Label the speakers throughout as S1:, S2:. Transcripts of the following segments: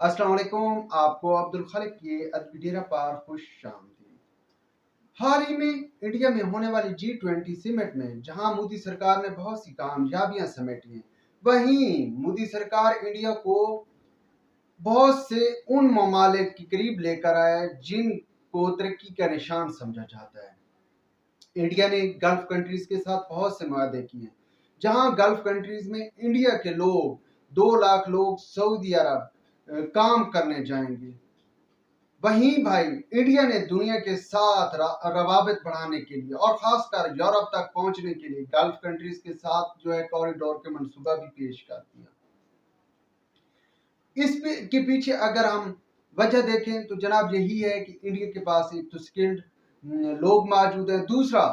S1: अस्सलाम वालेकुम। आपको अब्दुल खालिक की अदबी डेरा पर खुश आमदीद। हाल ही में इंडिया में होने वाली G20 समिट में जहां मोदी सरकार ने बहुत सी कामयाबियां समेटी हैं, वहीं मोदी सरकार इंडिया को बहुत से उन ममालिक के करीब लेकर आया है जिनको तरक्की का निशान समझा जाता है। इंडिया ने गल्फ कंट्रीज के साथ बहुत से मुआहदे किए हैं, जहां गल्फ कंट्रीज में इंडिया के लोग 2 लाख लोग सऊदी अरब काम करने जाएंगे। वहीं भाई इंडिया ने दुनिया के साथ रवाबित बढ़ाने के लिए और खासकर यूरोप तक पहुंचने के लिए गल्फ कंट्रीज के साथ कॉरिडोर के मंसूबा भी पेश कर दिया। के पीछे अगर हम वजह देखें तो जनाब यही है कि इंडिया के पास एक तो स्किल्ड लोग मौजूद है, दूसरा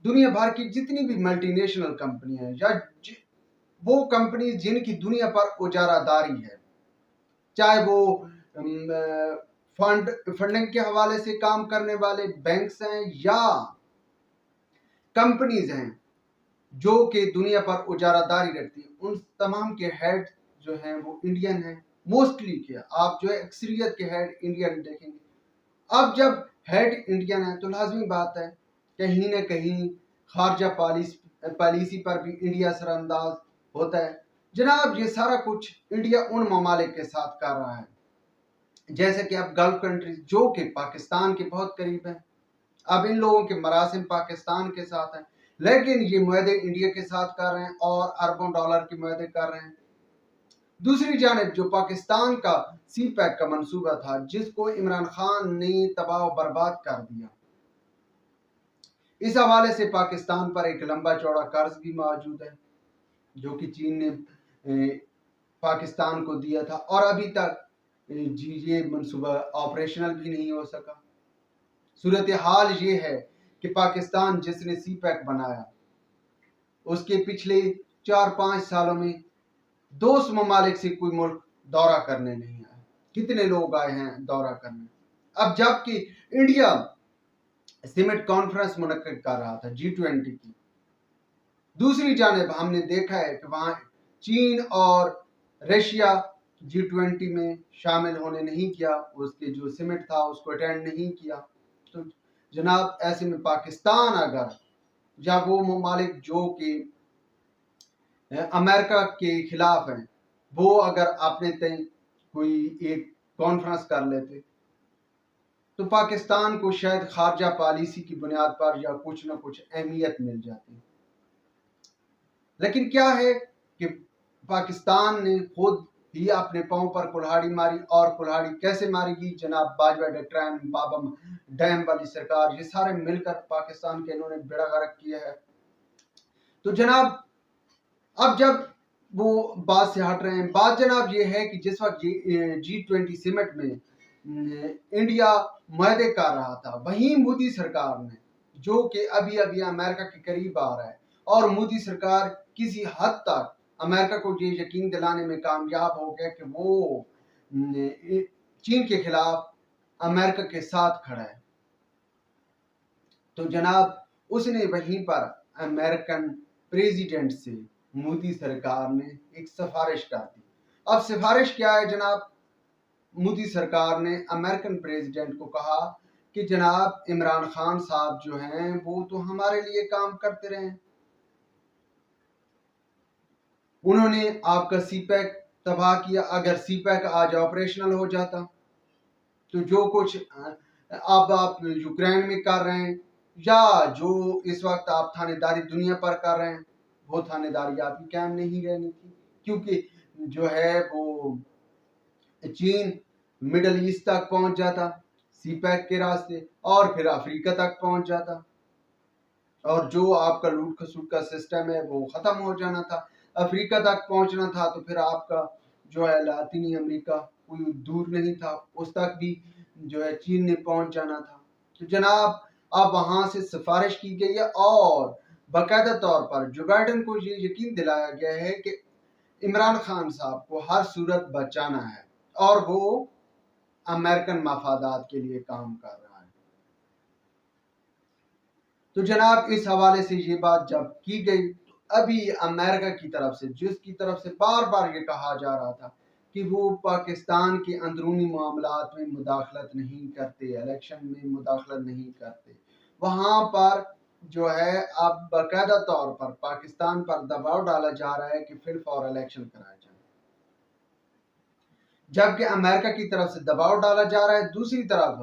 S1: दुनिया भर की जितनी भी मल्टीनेशनल कंपनियां हैं या वो कंपनी जिनकी दुनिया पर उजारादारी है, चाहे वो फंडिंग के हवाले से काम करने वाले बैंक्स हैं या कंपनीज हैं जो कि दुनिया पर उजारादारी रखती है, उन तमाम के हेड जो हैं वो इंडियन हैं। मोस्टली के आप अक्सरियत के हेड इंडियन देखेंगे। अब जब हेड इंडियन है तो लाजमी बात है कहीं ना कहीं खारजा पॉलिसी पर भी इंडिया असरअंदाज होता है। जनाब ये सारा कुछ इंडिया उन ममालिक के साथ कर रहा है, जैसे कि अब गल्फ कंट्रीज जो कि पाकिस्तान के बहुत करीब हैं। अब इन लोगों के मरासिम पाकिस्तान के साथ हैं, लेकिन ये मुआहदे इंडिया के साथ कर रहे हैं और अरबों डॉलर के मुआहदे कर रहे हैं। दूसरी जानिब जो पाकिस्तान का सी पैक का मंसूबा था, जिसको इमरान खान ने तबाह बर्बाद कर दिया, इस हवाले से पाकिस्तान पर एक लंबा चौड़ा कर्ज भी मौजूद है जो कि चीन ने पाकिस्तान को दिया था और अभी तक ये मंसूबा ऑपरेशनल भी नहीं हो सका। सूरत हाल ये है कि पाकिस्तान जिसने सी पैक बनाया उसके पिछले 4-5 सालों में दोस्त ममालिक से कोई मुल्क दौरा करने नहीं आया। कितने लोग आए हैं दौरा करने? अब जबकि इंडिया समिट कॉन्फ्रेंस मुनक्किद कर रहा था G20 की, दूसरी जानिब हमने देखा है कि वहां चीन और रशिया G20 में शामिल होने नहीं किया, उसके जो समिट था उसको अटेंड नहीं किया। तो जनाब ऐसे में पाकिस्तान अगर या वो ममालिक जो कि अमेरिका के खिलाफ हैं, वो अगर अपने तय कोई एक कॉन्फ्रेंस कर लेते तो पाकिस्तान को शायद खारजा पॉलिसी की बुनियाद पर या कुछ ना कुछ अहमियत मिल जाती। लेकिन क्या है कि पाकिस्तान ने खुद ही अपने पांव पर कुल्हाड़ी मारी, और कुल्हाड़ी कैसे मारेगी? जनाब बाजवा डैम, बाबा डैम वाली सरकार, ये सारे मिलकर पाकिस्तान के इन्होंने बेड़ा गर्क किया है। तो जनाब अब जब वो बात से हट रहे हैं, बात जनाब ये है कि जिस वक्त G20 समिट में इंडिया मुआहदे कर रहा था, वहीं मोदी सरकार ने जो कि अभी अभी अमेरिका के करीब आ रहा है, और मोदी सरकार किसी हद तक अमेरिका को ये यकीन दिलाने में कामयाब हो गया कि वो चीन के खिलाफ अमेरिका के साथ खड़ा है। तो जनाब उसने वहीं पर अमेरिकन प्रेसिडेंट से मोदी सरकार ने एक सिफारिश कर दी। अब सिफारिश क्या है जनाब? मोदी सरकार ने अमेरिकन प्रेसिडेंट को कहा कि जनाब इमरान खान साहब जो हैं वो तो हमारे लिए काम करते रहे, उन्होंने आपका सी पैक तबाह किया। अगर सी पैक आज ऑपरेशनल हो जाता तो जो कुछ अब आप यूक्रेन में कर रहे हैं या जो इस वक्त आप थानेदारी दुनिया पर कर रहे हैं, वो थानेदारी आपकी कायम नहीं रहनी थी, क्योंकि जो है वो चीन मिडल ईस्ट तक पहुंच जाता सी पैक के रास्ते, और फिर अफ्रीका तक पहुंच जाता, और जो आपका लूट खसूट का सिस्टम है वो खत्म हो जाना था। अफ्रीका तक पहुंचना था तो फिर आपका जो है लातीनी अमेरिका कोई दूर नहीं था, उस तक भी जो है चीन ने पहुंच जाना था। तो जनाब अब वहां से सिफारिश की गई है और बाकायदा तौर पर जो बाइडन को ये यकीन दिलाया गया है कि इमरान खान साहब को हर सूरत बचाना है और वो अमेरिकन मफादात के लिए काम कर रहा है। तो जनाब इस हवाले से ये बात जब की गई तो अभी अमेरिका की तरफ से, जिसकी तरफ से बार बार ये कहा जा रहा था کہ وہ پاکستان کے اندرونی معاملات میں مداخلت نہیں کرتے، الیکشن میں مداخلت نہیں کرتے. وہاں پر جو ہے اب باقاعدہ طور پر پاکستان پر دباؤ ڈالا جا رہا ہے کہ فی الفور الیکشن کرایا جائے، جبکہ امریکہ کی طرف سے دباؤ ڈالا جا رہا ہے. دوسری طرف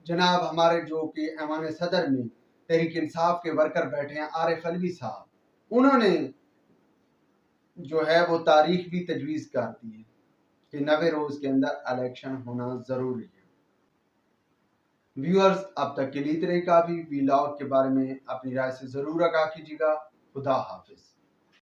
S1: جناب ہمارے جو کہ ایوان صدر میں تحریک انصاف کے ورکر بیٹھے ہیں، عارف علوی صاحب، انہوں نے جو ہے وہ تاریخ بھی تجویز کر دی ہے کہ 90 روز کے اندر الیکشن ہونا ضروری ہے. ویورز اب تک کے لیے اتنا ہی کافی. وی لاگ کے بارے میں اپنی رائے سے ضرور آگاہ کیجیے گا. خدا حافظ.